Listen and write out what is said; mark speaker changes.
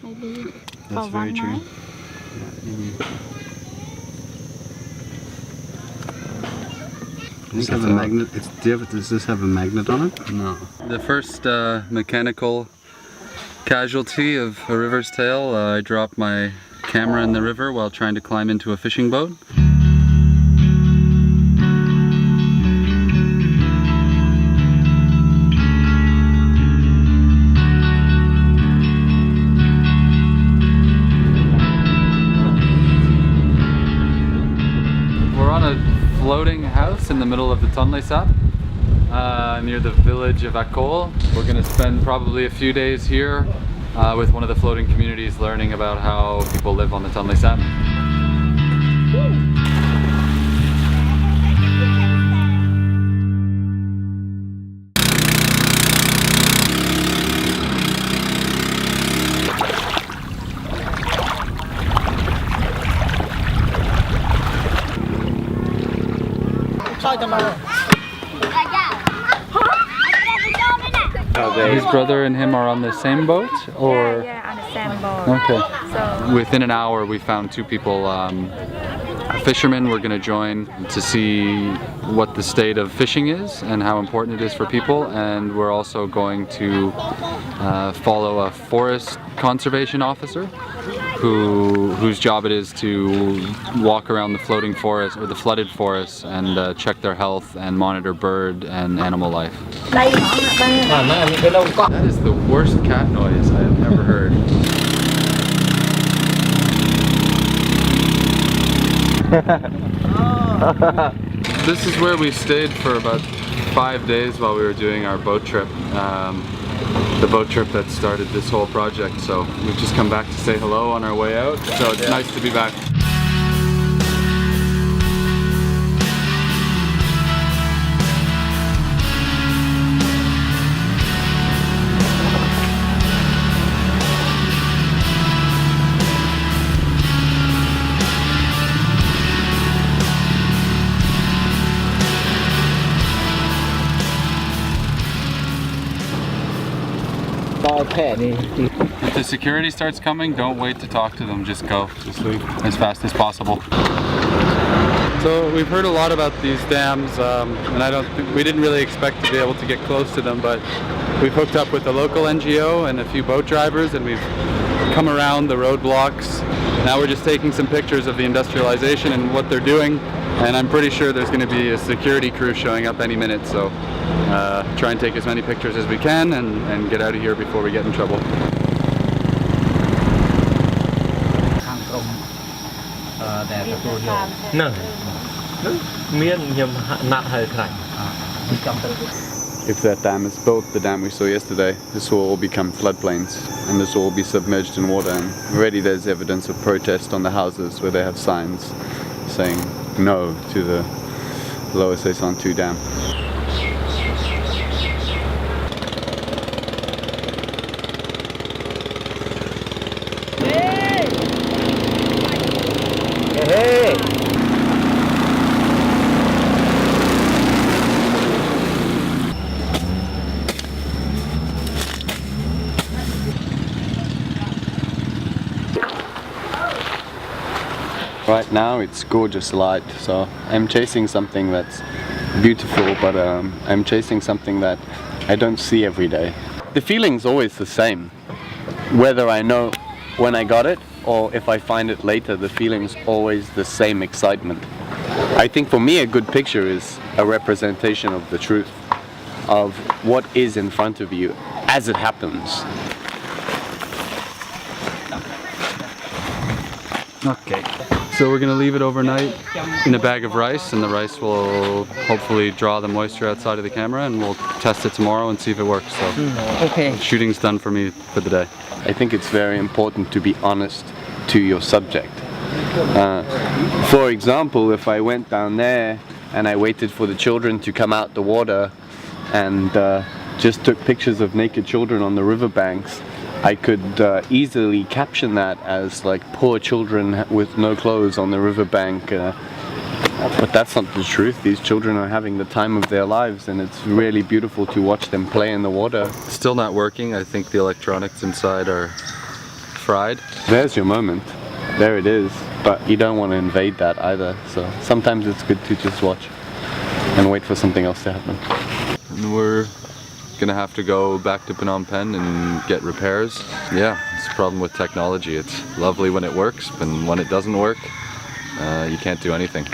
Speaker 1: maybe
Speaker 2: That's
Speaker 1: for
Speaker 2: very
Speaker 1: one
Speaker 2: true.
Speaker 1: night.
Speaker 2: Does this have a magnet? Does this have a magnet on it?
Speaker 3: No. The first mechanical casualty of a river's tail, I dropped my camera in the river while trying to climb into a fishing boat. We're on a floating house in the middle of the Tonle Sap, near the village of Akol. We're going to spend probably a few days here with one of the floating communities learning about how people live on the Tonle Sap. His brother and him are on the same boat, or?
Speaker 1: Yeah, on the same boat.
Speaker 3: Okay.
Speaker 1: So
Speaker 3: Within an hour we found two people, fishermen we're going to join to see what the state of fishing is and how important it is for people, and we're also going to follow a forest conservation officer whose job it is to walk around the floating forest or the flooded forests and check their health and monitor bird and animal life. That is the worst cat noise I have ever heard. This is where we stayed for about 5 days while we were doing our boat trip. The boat trip that started this whole project, so we've just come back to say hello on our way out, so it's nice to be back. If the security starts coming, don't wait to talk to them, just go. Just leave as fast as possible. So we've heard a lot about these dams, and we didn't really expect to be able to get close to them, but we've hooked up with a local NGO and a few boat drivers, and we've come around the roadblocks. Now we're just taking some pictures of the industrialization and what they're doing, and I'm pretty sure there's going to be a security crew showing up any minute, so try and take as many pictures as we can and get out of here before we get in trouble. If that dam is built, the dam we saw yesterday, this will all become floodplains and this will all be submerged in water, and already there's evidence of protest on the houses where they have signs saying no to the Lower Sesan 2 dam. Right now it's gorgeous light, so I'm chasing something that's beautiful, but I'm chasing something that I don't see every day. The feeling's always the same, whether I know when I got it or if I find it later, the feeling's always the same excitement. I think for me a good picture is a representation of the truth, of what is in front of you as it happens. Okay. So we're going to leave it overnight in a bag of rice, and the rice will hopefully draw the moisture outside of the camera, and we'll test it tomorrow and see if it works. So
Speaker 4: Okay.
Speaker 3: Shooting's done for me for the day. I think it's very important to be honest to your subject. For example, if I went down there and I waited for the children to come out the water and just took pictures of naked children on the riverbanks, I could easily caption that as like poor children with no clothes on the riverbank, but that's not the truth. These children are having the time of their lives, and it's really beautiful to watch them play in the water. Still not working. I think the electronics inside are fried.
Speaker 1: There's your moment. There it is. But you don't want to invade that either. So sometimes it's good to just watch and wait for something else to happen.
Speaker 3: And we're gonna have to go back to Phnom Penh and get repairs. Yeah, it's a problem with technology. It's lovely when it works, but when it doesn't work, you can't do anything.